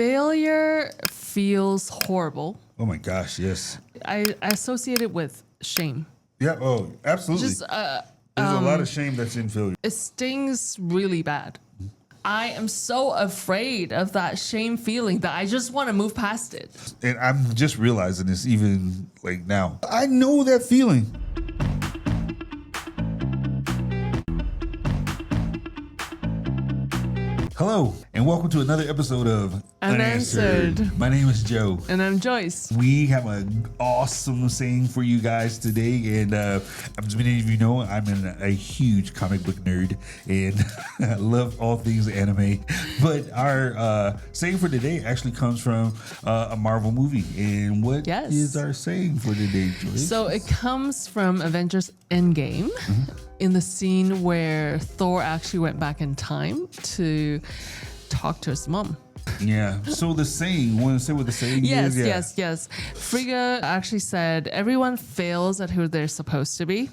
failure feels horrible. Oh my gosh, yes. I associate it with shame. Yeah, oh, absolutely. Just There's a lot of shame that's in failure. it stings really bad. I am so afraid of that shame feeling that I just want to move past it. And I'm just realizing this even like now. I know that feeling. Hello, and welcome to another episode of Unanswered. My name is Joe. And I'm Joyce. We have an awesome saying for you guys today, and as many of you know, I'm a huge comic book nerd, and I love all things anime. But our saying for today actually comes from a Marvel movie. And what is our saying for today, Joyce? So it comes from Avengers Endgame. In the scene where Thor actually went back in time to talk to his mom. Yeah. So the saying, want to say what the saying is? Yes. Frigga actually said, everyone fails at who they're supposed to be.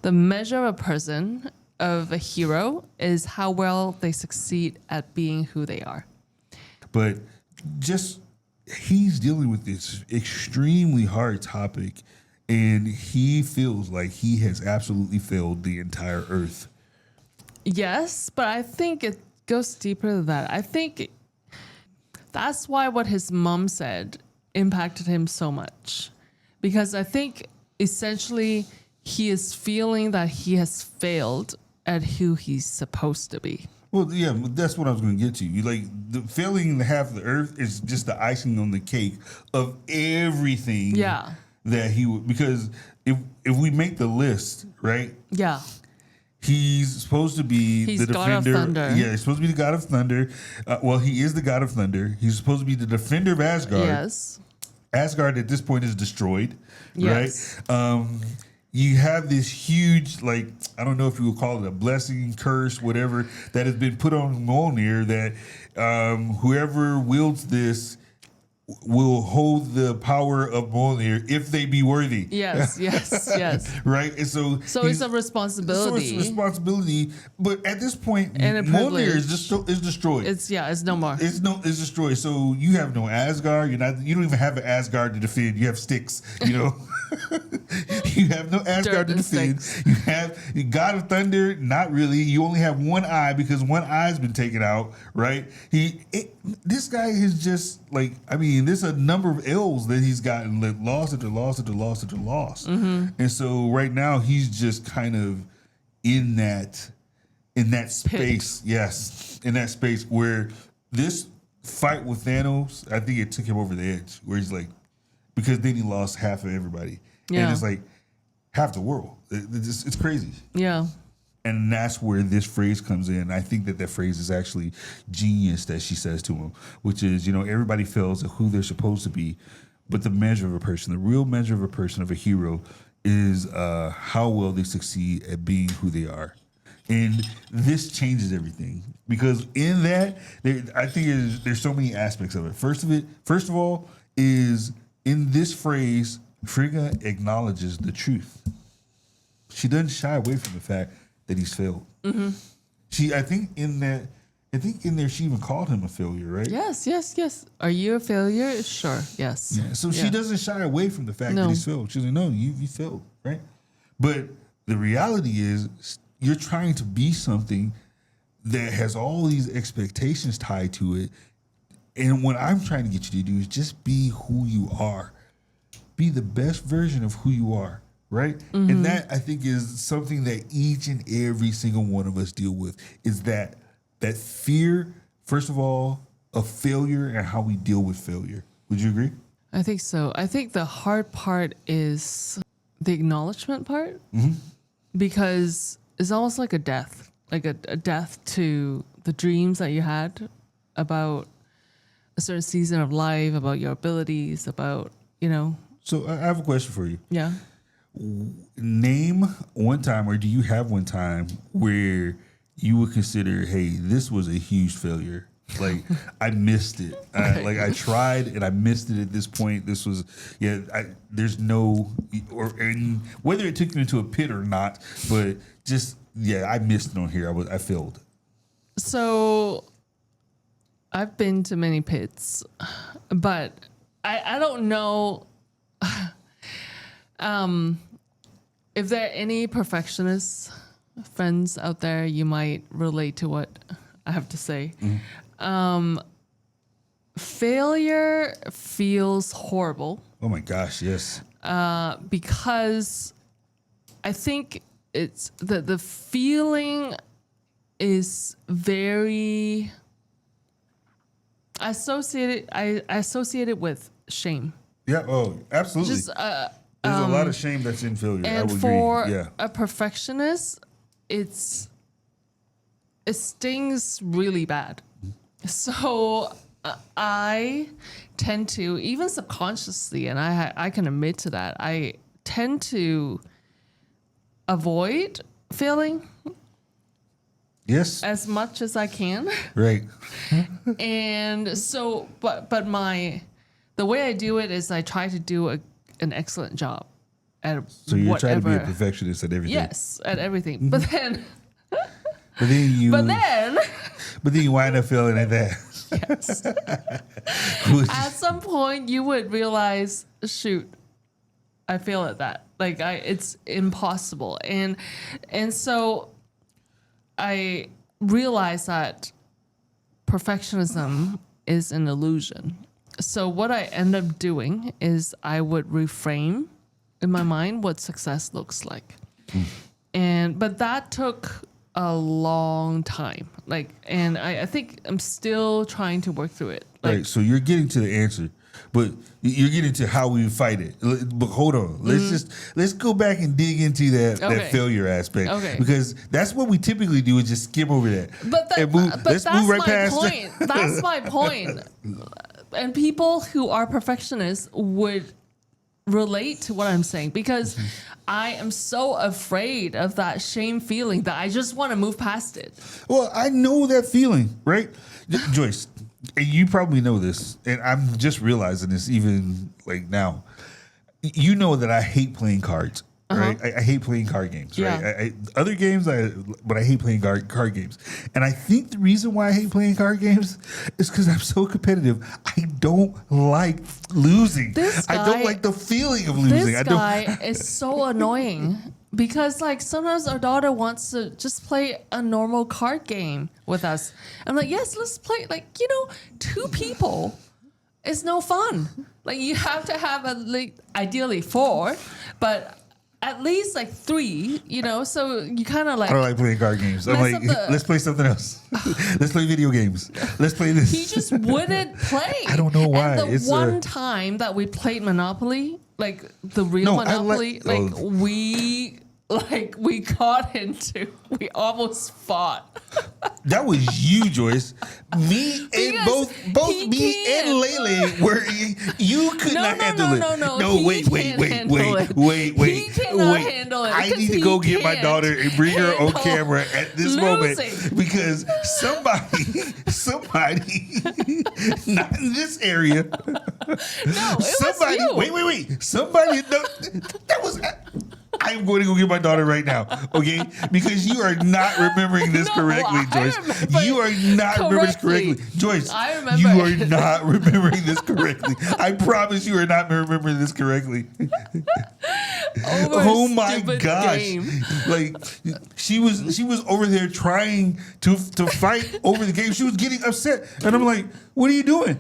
The measure of a person, of a hero, is how well they succeed at being who they are. But just, he's dealing with this extremely hard topic, and he feels like he has absolutely failed the entire earth. Yes, but I think it goes deeper than that. I think that's why what his mom said impacted him so much. Because I think essentially he is feeling that he has failed at who he's supposed to be. Well, yeah, that's what I was going to get to. You like the failing half of the earth is just the icing on the cake of everything. Yeah. That he would, because if we make the list, right? Yeah. He's supposed to be the defender. God of Thunder. Yeah, he's supposed to be the god of thunder. Well, he is the god of thunder. He's supposed to be the defender of Asgard. Yes. Asgard at this point is destroyed, Yes. right? You have this huge, like, I don't know if you would call it a blessing, curse, whatever, that has been put on Mjolnir that whoever wields this will hold the power of Mjolnir if they be worthy. Yes. Right? And so it's a responsibility. So it's a responsibility. But at this point, and Mjolnir is destroyed. It's no more. It's destroyed. So you have no Asgard. You don't even have an Asgard to defend. You have sticks, you know. You have no Asgard to defend. You have the God of Thunder, not really. You only have one eye because one eye's been taken out, right? This guy is just like, I mean, there's a number of L's that he's gotten, like loss after loss after loss after loss. And so right now he's just kind of in that space. Yes. In that space where this fight with Thanos, I think it took him over the edge where he's like, because then he lost half of everybody. Yeah. And it's like half the world. It's crazy. Yeah. And that's where this phrase comes in. I think that phrase is actually genius that she says to him, which is, everybody fails at who they're supposed to be. But the measure of a person, the real measure of a person, of a hero, is how well they succeed at being who they are. And this changes everything. Because in that, I think there's so many aspects of it. First of all, is in this phrase, Frigga acknowledges the truth. She doesn't shy away from the fact that he's failed. Mm-hmm. I think in there she even called him a failure, right? Yes. Are you a failure? Sure. Yes. Yeah. So she doesn't shy away from the fact that he's failed. She's like, no, you failed, right? But the reality is, you're trying to be something that has all these expectations tied to it. And what I'm trying to get you to do is just be who you are. Be the best version of who you are, right? Mm-hmm. And that, I think, is something that each and every single one of us deal with, is that fear, first of all, of failure and how we deal with failure. Would you agree? I think so. I think the hard part is the acknowledgement part, because it's almost like a death, like a death to the dreams that you had about a certain season of life, about your abilities, about, So I have a question for you. Yeah. Name one time, or do you have one time where you would consider, hey, this was a huge failure. Like, I missed it. I tried and I missed it at this point. This was, there's no, and whether it took me into a pit or not, but just, I missed it on here. I failed. So I've been to many pits, but I don't know if there are any perfectionists, friends out there, you might relate to what I have to say. Failure feels horrible. Oh my gosh, yes. Because I think it's the feeling is very I associate it with shame. Yeah. Oh, absolutely. Just There's a lot of shame that's in failure. I and would for agree. Yeah. a perfectionist, it stings really bad. So I tend to, even subconsciously, and I can admit to that, I tend to avoid failing Yes. as much as I can. Right. And so, but the way I do it is I try to do an excellent job at So you're trying to be a whatever. perfectionist at everything. Yes, at everything. But then But then you wind up feeling at that. yes. At some point you would realize, shoot, I fail at that. Like it's impossible. And so I realized that perfectionism is an illusion. So what I end up doing is I would reframe in my mind what success looks like. But that took a long time. And I think I'm still trying to work through it. Right. So you're getting to the answer, but you're getting to how we fight it. But hold on. Let's go back and dig into that failure aspect. Okay. Because that's what we typically do is just skim over that. But let's that's move right my past point. That's my point. And people who are perfectionists would relate to what I'm saying because I am so afraid of that shame feeling that I just want to move past it. Well, I know that feeling, right? Joyce, and you probably know this, and I'm just realizing this even like now. You know that I hate playing cards, right? I hate playing card games, right? Yeah. Other games, but I hate playing card games. And I think the reason why I hate playing card games is because I'm so competitive. I don't like losing. I don't like the feeling of losing. This guy is so annoying because like sometimes our daughter wants to just play a normal card game with us. I'm like, yes, let's play. Like, two people is no fun. Like you have to have ideally 4, but at least like 3, so you kind of like. I don't like playing card games. I'm like, let's play something else. Let's play video games. Let's play this. He just wouldn't play. I don't know why. And the one time that we played Monopoly, like the real Monopoly, we got into, we almost fought. That was you, Joyce. Me and Because both he me can't. and Lele were you could not handle it. No. Wait. He cannot handle it. I need to because go he get my can't daughter and bring her on handle camera at this moment losing. because somebody not in this area. No, it Somebody was you. wait. Somebody that was I'm going to go get my daughter right now, okay? Because you are not remembering this correctly, Joyce. You are not remembering this correctly. Joyce, I remember. you are not remembering this correctly. I promise you are not remembering this correctly. Oh my gosh. Game. Like she was over there trying to fight over the game. She was getting upset. And I'm like, what are you doing?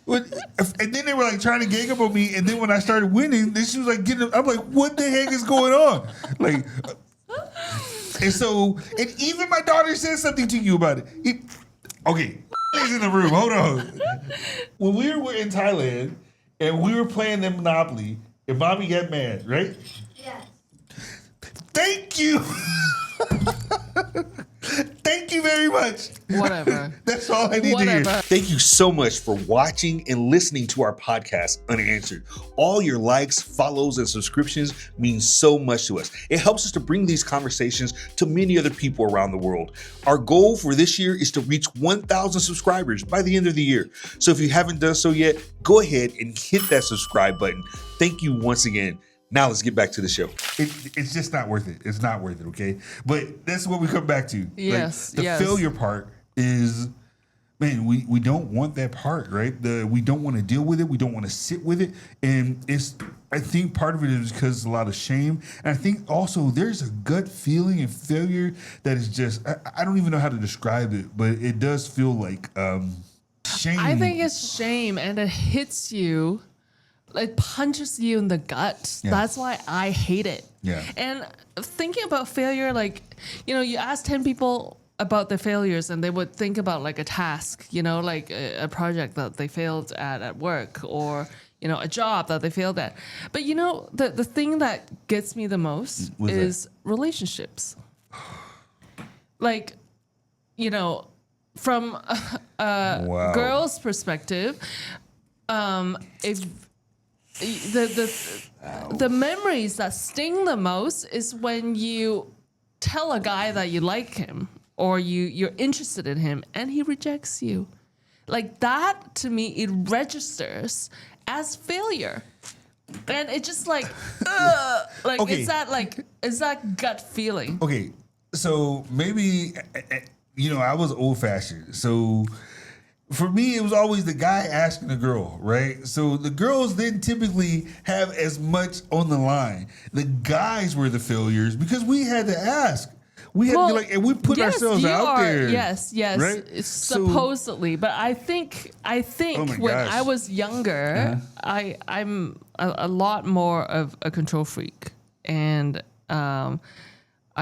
And then they were like trying to gang up on me, and then when I started winning, then she was like getting. I'm like, what the heck is going on? Like, and even my daughter said something to you about it. Okay, he's in the room. Hold on. When we were in Thailand and we were playing the Monopoly, and mommy got mad, right? Yes. Thank you. Thank you very much. Whatever. That's all I need to hear. Thank you so much for watching and listening to our podcast, Unanswered. All your likes, follows, and subscriptions mean so much to us. It helps us to bring these conversations to many other people around the world. Our goal for this year is to reach 1,000 subscribers by the end of the year. So if you haven't done so yet, go ahead and hit that subscribe button. Thank you once again. Now let's get back to the show. It's just not worth it. It's not worth it, okay? But that's what we come back to. Yes, The failure part is man, we don't want that part, right? We don't want to deal with it. We don't want to sit with it. And I think part of it is because a lot of shame. And I think also there's a gut feeling and failure that is just, I don't even know how to describe it, but it does feel like shame. I think it's shame, and it hits you. It punches you in the gut. Yeah. That's why I hate it. Yeah. And thinking about failure, like, you ask 10 people about their failures and they would think about like a task, like a project that they failed at work, or, a job that they failed at. But the thing that gets me the most is relationships. Like, from a girl's perspective, if the memories that sting the most is when you tell a guy that you like him or you're interested in him and he rejects you. Like that, to me, it registers as failure. And it's just like, like, okay. it's that gut feeling. Okay, so maybe, I was old fashioned. So for me, it was always the guy asking the girl, right? So the girls didn't typically have as much on the line. The guys were the failures because we had to ask. We had to and we put ourselves out there. Yes, right? Supposedly, but I think when I was younger, I'm a lot more of a control freak, and I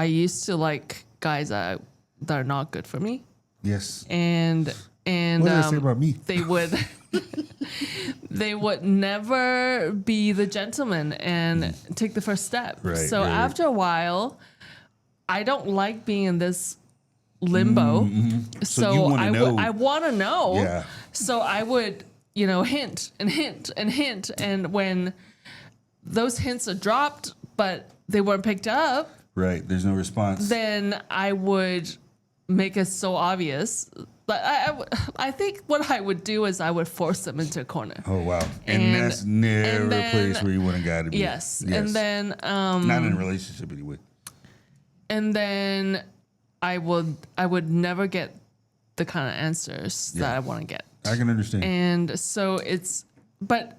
used to like guys that are not good for me. Yes. And what did I say about me? They would never be the gentleman and take the first step. Right, so after a while, I don't like being in this limbo. Mm-hmm. So I want to know. Yeah. So I would, hint and hint and hint. And when those hints are dropped, but they weren't picked up. Right. There's no response. Then I would make it so obvious. But I think what I would do is I would force them into a corner. Oh, wow. And that's never a place where you want a guy to be. Yes. And then... not in a relationship anyway. And then I would never get the kind of answers that I want to get. I can understand. And so but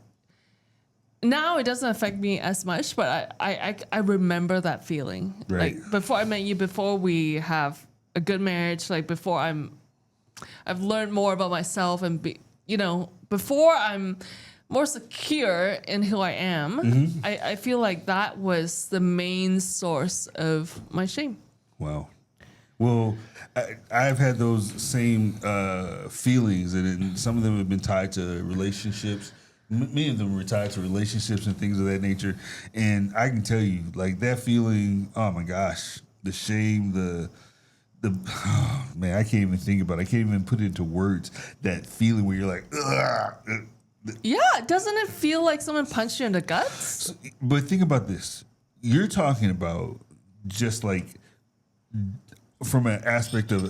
now it doesn't affect me as much, but I remember that feeling. Right. Like before I met you, before we have a good marriage, like before I've learned more about myself and before I'm more secure in who I am, mm-hmm. I feel like that was the main source of my shame. Wow. Well, I've had those same feelings, and some of them have been tied to relationships. Many of them were tied to relationships and things of that nature. And I can tell you, like that feeling, oh my gosh, the shame, oh, man, I can't even think about it. I can't even put it into words. That feeling where you're like, ugh. Yeah, doesn't it feel like someone punched you in the guts? But think about this. You're talking about just like from an aspect of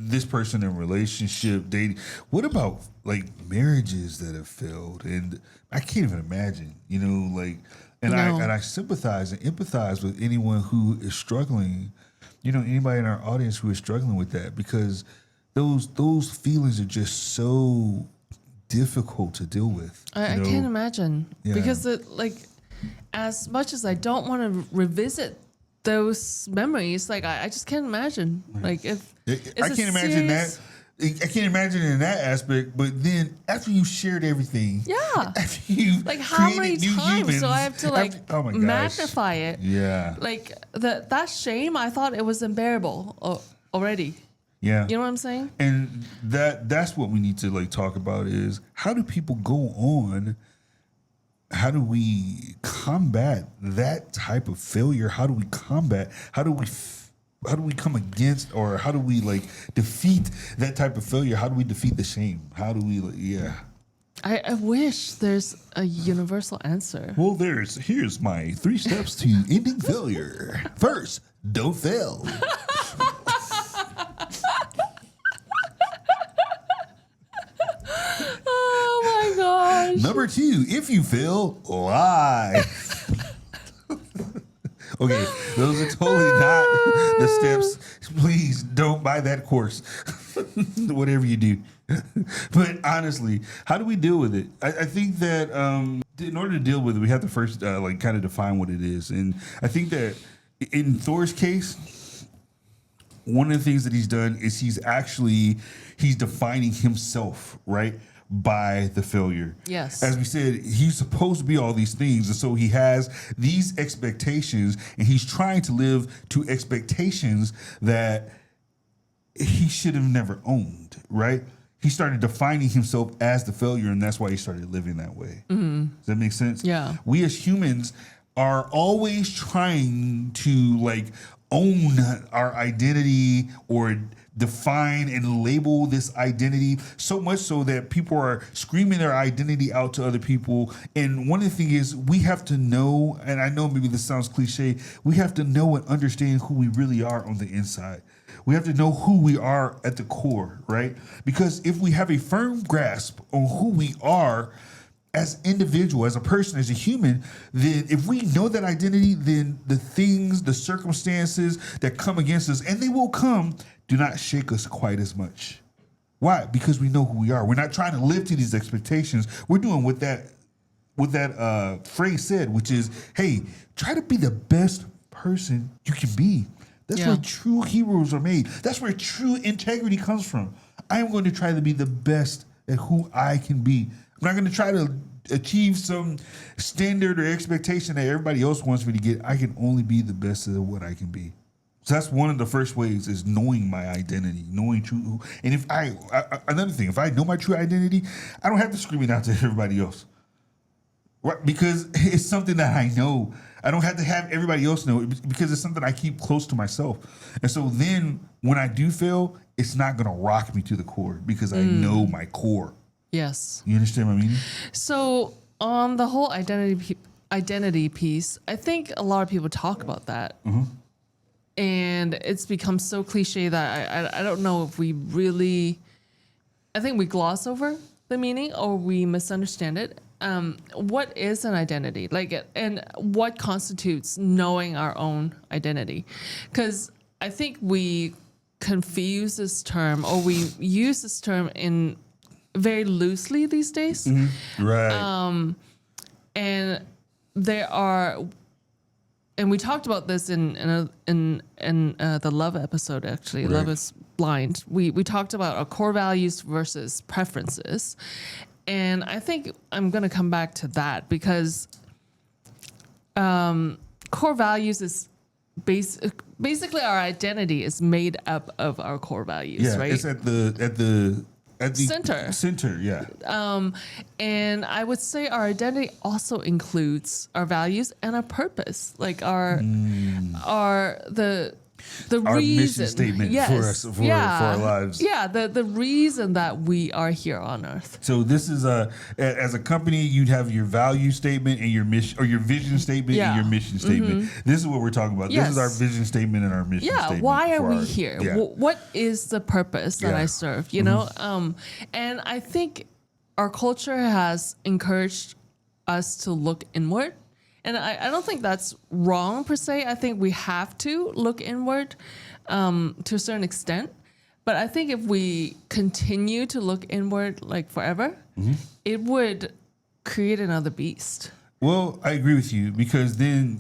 this person in relationship, dating. What about like marriages that have failed? And I can't even imagine, I sympathize and empathize with anyone who is struggling, anybody in our audience who is struggling with that, because those feelings are just so difficult to deal with. I can't imagine because as much as I don't want to revisit those memories, like I just can't imagine. Like if I can't imagine that. I can't imagine in that aspect. But then after you shared everything, after you like how many times do I have to magnify it? Yeah, like that shame. I thought it was unbearable already. Yeah. You know what I'm saying? And that's what we need to talk about is how do people go on? How do we combat that type of failure? How do we come against, or how do we defeat that type of failure? How do we defeat the shame? How do we I wish there's a universal answer. Well, here's my 3 steps to ending failure. First, don't fail. Oh my gosh. Number 2, if you fail, lie. Okay, those are totally not the steps. Please don't buy that course. Whatever you do. But honestly, how do we deal with it? I think that in order to deal with it, we have to first like kind of define what it is. And I think that in Thor's case, one of the things that he's done is he's defining himself, right? By the failure. Yes. As we said, he's supposed to be all these things. And so he has these expectations and he's trying to live to expectations that he should have never owned, right? He started defining himself as the failure, and that's why he started living that way. Mm-hmm. Does that make sense? Yeah. We as humans are always trying to like own our identity or define and label this identity, so much so that people are screaming their identity out to other people. And one of the things is we have to know, and I know maybe this sounds cliche, we have to know and understand who we really are on the inside. We have to know who we are at the core, right? Because if we have a firm grasp on who we are as individual, as a person, as a human, then if we know that identity, then the things, the circumstances that come against us, and they will come, do not shake us quite as much. Why? Because we know who we are. We're not trying to live to these expectations. We're doing what that phrase said, which is, hey, try to be the best person you can be. That's where true heroes are made. That's where true integrity comes from. I am going to try to be the best at who I can be. I'm not going to try to achieve some standard or expectation that everybody else wants me to get. I can only be the best of what I can be. So that's one of the first ways is knowing my identity, knowing true. And if another thing, if I know my true identity, I don't have to scream it out to everybody else. Right? Because it's something that I know. I don't have to have everybody else know it because it's something I keep close to myself. And so then when I do fail, it's not going to rock me to the core because I know my core. Yes. You understand what I mean? So on the whole identity piece, I think a lot of people talk about that. Mm-hmm. And it's become so cliche that I don't know if we really, I think we gloss over the meaning or we misunderstand it. What is an identity? Like, and what constitutes knowing our own identity? Because I think we confuse this term or we use this term in very loosely these days. Mm-hmm. Right. And there are, and we talked about this in the love episode, actually. Right. Love is Blind. We talked about our core values versus preferences. And I think I'm going to come back to that because core values is basically our identity is made up of our core values, right? It's at the center, yeah. And I would say our identity also includes our values and our purpose, like our reason, mission statement for us for our lives. Yeah, the reason that we are here on Earth. So this is as a company, you'd have your value statement and your mission, or your vision statement and your mission statement. Mm-hmm. This is what we're talking about. Yes. This is our vision statement and our mission statement. Yeah, why are we here? Yeah. What is the purpose that I serve? You know, and I think our culture has encouraged us to look inward. And I don't think that's wrong per se. I think we have to look inward to a certain extent. But I think if we continue to look inward like forever, it would create another beast. Well, I agree with you because then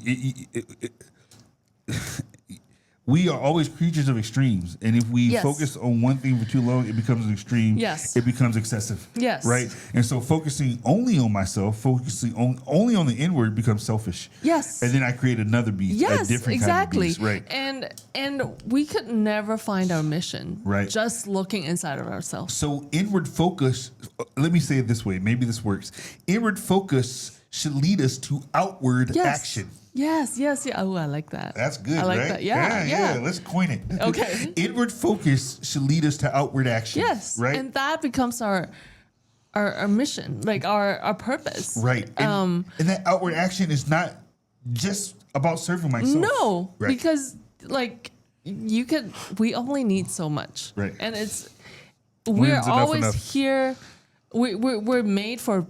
we are always creatures of extremes. And if we focus on one thing for too long, it becomes an extreme. Yes. It becomes excessive. Yes. Right? And so focusing only on myself, focusing only on the inward becomes selfish. Yes. And then I create another beast, a different kind of beast. Right. And we could never find our mission just looking inside of ourselves. So inward focus, let me say it this way, maybe this works. Inward focus should lead us to outward action. Yes. Oh, I like that. That's good, I like right? that. Yeah. Let's coin it. Okay. Inward focus should lead us to outward action. Yes. Right. And that becomes our mission, like our purpose. Right. And that outward action is not just about serving myself. No, because like we only need so much. Right. And we're always here. We're made for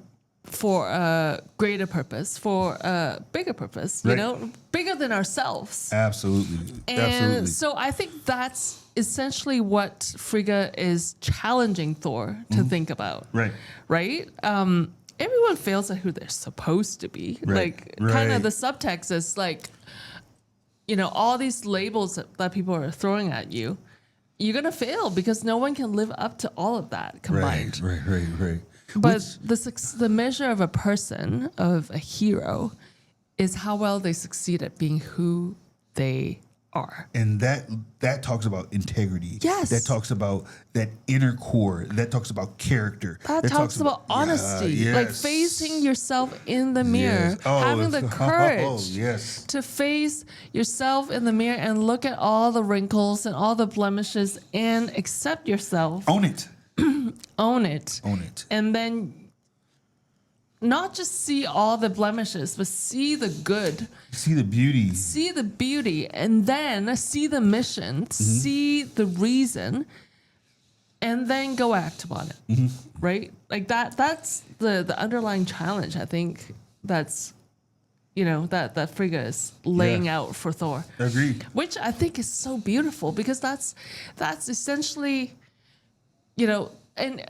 for a greater purpose, for a bigger purpose, you Right. know, bigger than ourselves. Absolutely. And Absolutely. so I think that's essentially what Frigga is challenging Thor to think about. Right. Right? Everyone fails at who they're supposed to be. Right. Like, kind Right. of the subtext is like, you know, all these labels that people are throwing at you, you're going to fail because no one can live up to all of that combined. Right. But the measure of a person, of a hero, is how well they succeed at being who they are. And that talks about integrity. Yes. That talks about that inner core. That talks about character. That talks about honesty, like yes. facing yourself in the mirror, Yes. Oh, having the courage Oh, yes. to face yourself in the mirror and look at all the wrinkles and all the blemishes and accept yourself, Own it. own it, Own it. and then not just see all the blemishes, but see the good, See the beauty. see the beauty, and then see the mission, see the reason, and then go act upon it. Right? Like that's the underlying challenge, I think, that's, you know, that Frigga is laying out for Thor. Agreed. Which I think is so beautiful because that's essentially, you know, and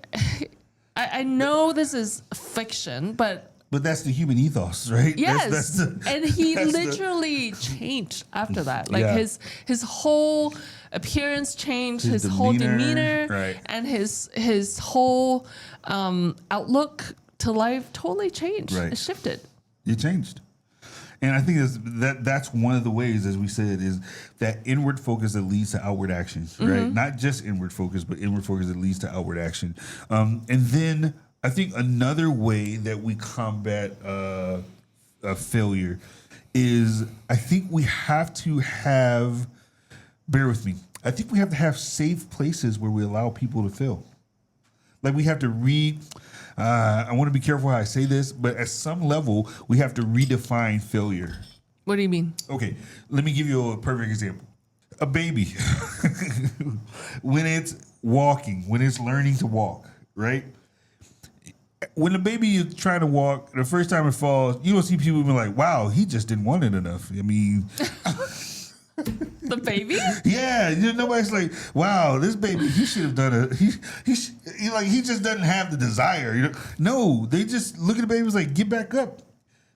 I know this is fiction, but But that's the human ethos, right? yes, That's the, and he that's the- literally changed after that. Like Yeah. his whole appearance changed, His his whole demeanor, demeanor, right. and his whole outlook to life totally changed. Right. It shifted. it changed. And I think that's one of the ways, as we said, is that inward focus that leads to outward action, right? Not just inward focus, but inward focus that leads to outward action. And then I think another way that we combat a failure is I think we have to have, bear with me, I think we have to have safe places where we allow people to fail. Like we have to I want to be careful how I say this, but at some level, we have to redefine failure. What do you mean? Okay, let me give you a perfect example. A baby, when it's walking, when it's learning to walk, right? When the baby is trying to walk, the first time it falls, you don't see people be like, wow, he just didn't want it enough. I mean... The baby? Yeah, nobody's like, wow, this baby, he should have done it. He just doesn't have the desire. You know? No, they just look at the baby and was like, get back up.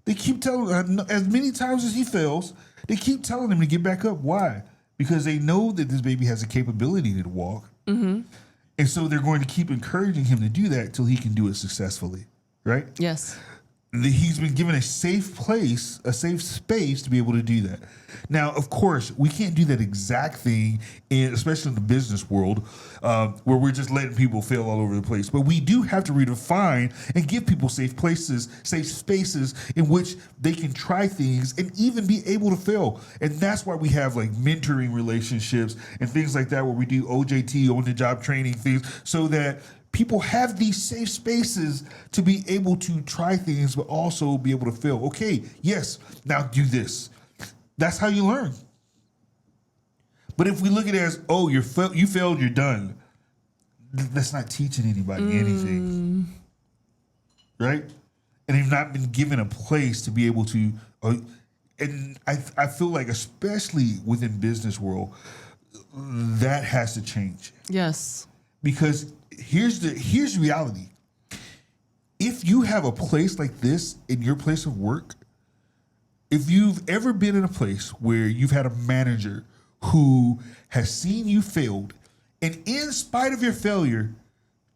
They keep telling, as many times as he fails, they keep telling him to get back up. Why? Because they know that this baby has the capability to walk. And so they're going to keep encouraging him to do that until he can do it successfully, right? Yes. He's been given a safe place, a safe space to be able to do that. Now, of course, we can't do that exact thing, especially in the business world, where we're just letting people fail all over the place. But we do have to redefine and give people safe places, safe spaces in which they can try things and even be able to fail. And that's why we have like mentoring relationships and things like that, where we do OJT, on the job training things, so that people have these safe spaces to be able to try things, but also be able to fail. Okay, yes, now do this. That's how you learn. But if we look at it as, oh, you failed, you're done, that's not teaching anybody anything. Right? And they've not been given a place to be able to, and I feel like, especially within business world, that has to change. Yes. Because here's reality. If you have a place like this in your place of work, if you've ever been in a place where you've had a manager who has seen you failed and in spite of your failure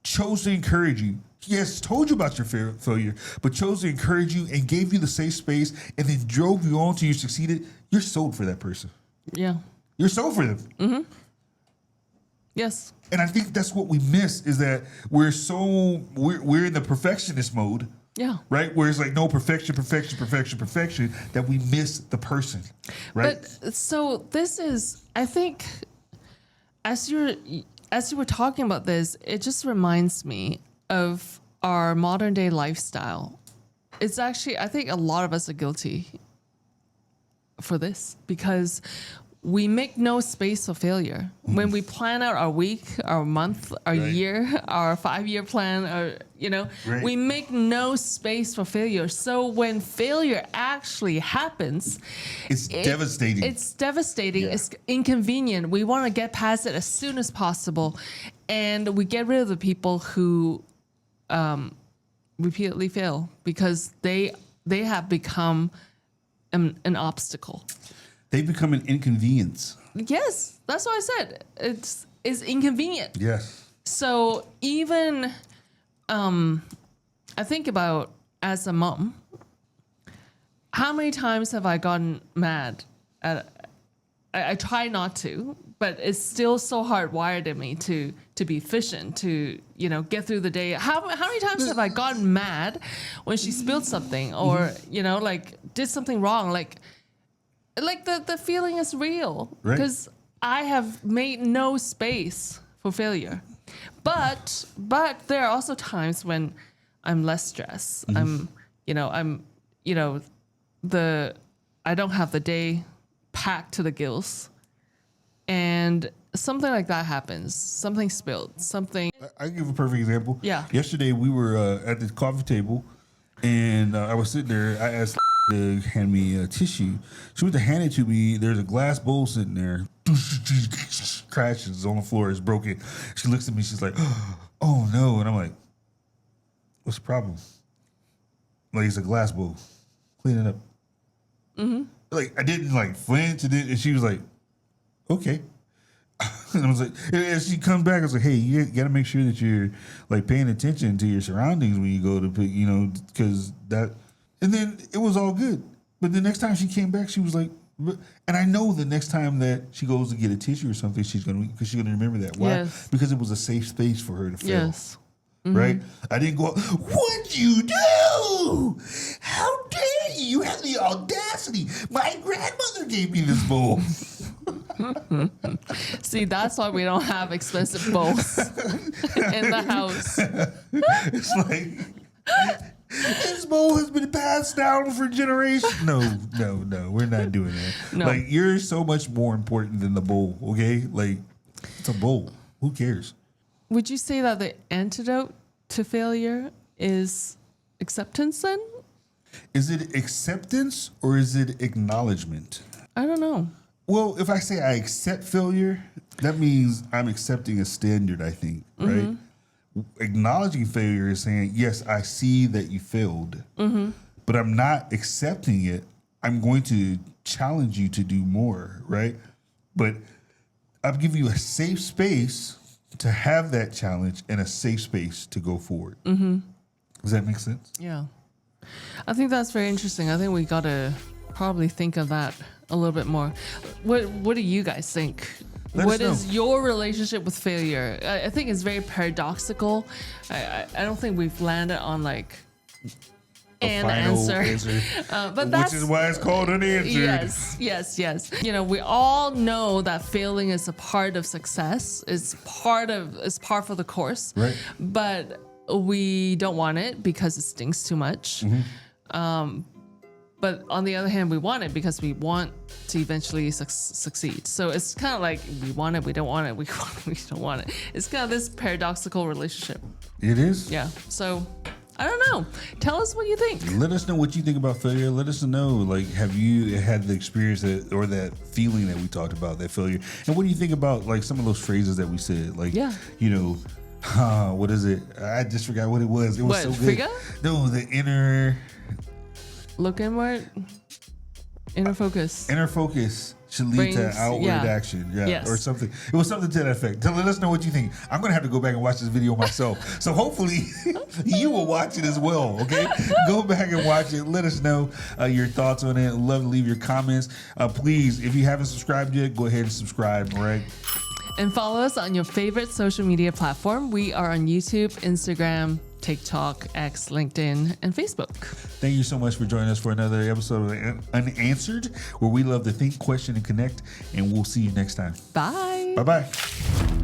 chose to encourage you, yes, told you about your failure, but chose to encourage you and gave you the safe space and then drove you on till you succeeded, you're sold for that person. Yeah. You're sold for them. Yes. And I think that's what we miss, is that we're in the perfectionist mode. Yeah. Right? Where it's like, no, perfection, that we miss the person. Right? But so this is, I think, as you were talking about this, it just reminds me of our modern day lifestyle. It's actually, I think a lot of us are guilty for this, because we make no space for failure. When we plan out our week, our month, our year, our 5-year plan, or we make no space for failure. So when failure actually happens, it's devastating. It's devastating. Yeah. It's inconvenient. We want to get past it as soon as possible, and we get rid of the people who repeatedly fail because they have become an obstacle. They become an inconvenience. Yes, that's what I said. It's inconvenient. Yes. So even I think about as a mom, how many times have I gotten mad at? I try not to, but it's still so hardwired in me to be efficient, to get through the day. How many times have I gotten mad when she spilled something or did something wrong? Like the feeling is real because I have made no space for failure. But there are also times when I'm less stressed. I don't have the day packed to the gills, and something like that happens. Something spilled. Something. I give a perfect example. Yeah. Yesterday we were at the coffee table, and I was sitting there. I asked to hand me a tissue. She went to hand it to me. There's a glass bowl sitting there. Crashes on the floor. It's broken. She looks at me. She's like, "Oh no!" And I'm like, "What's the problem?" Like, it's a glass bowl. Clean it up. Like, I didn't flinch. And she was like, "Okay." And I was like, and she comes back. I was like, "Hey, you got to make sure that you're paying attention to your surroundings when you go to pick, because that." And then it was all good. But the next time she came back, she was like, and I know the next time that she goes to get a tissue or something, she's gonna remember that. Why? Yes. Because it was a safe space for her to fail. Yes. Right? I didn't go, "What'd you do? How dare you? You have the audacity. My grandmother gave me this bowl." See, that's why we don't have expensive bowls in the house. It's like, this bowl has been passed down for generations. No, we're not doing that. No. Like, you're so much more important than the bowl, okay? Like, it's a bowl. Who cares? Would you say that the antidote to failure is acceptance then? Is it acceptance or is it acknowledgement? I don't know. Well, if I say I accept failure, that means I'm accepting a standard, I think, right? Acknowledging failure is saying, yes, I see that you failed, but I'm not accepting it. I'm going to challenge you to do more, right? But I've given you a safe space to have that challenge and a safe space to go forward. Does that make sense? Yeah. I think that's very interesting. I think we got to probably think of that a little bit more. What do you guys think? What is your relationship with failure? I think it's very paradoxical. I don't think we've landed on an answer. But which is why it's called unanswered. Yes. We all know that failing is a part of success. It's part for the course. Right. But we don't want it because it stings too much. But on the other hand, we want it because we want to eventually succeed. So it's kind of like we want it, we don't want it, we don't want it. It's kind of this paradoxical relationship. It is? Yeah. So I don't know. Tell us what you think. Let us know what you think about failure. Let us know, have you had the experience or that feeling that we talked about, that failure? And what do you think about some of those phrases that we said? What is it? I just forgot what it was. It was so good. Frigga? No, the inner... Look inward. Inner focus. Inner focus should lead to outward action. Yeah. Yes. Or something. It was something to that effect. Let us know what you think. I'm going to have to go back and watch this video myself. So hopefully you will watch it as well. Okay. Go back and watch it. Let us know your thoughts on it. Love to leave your comments. Please, if you haven't subscribed yet, go ahead and subscribe. All right. And follow us on your favorite social media platform. We are on YouTube, Instagram, TikTok, X, LinkedIn, and Facebook. Thank you so much for joining us for another episode of Unanswered, where we love to think, question, and connect. And we'll see you next time. Bye. Bye-bye.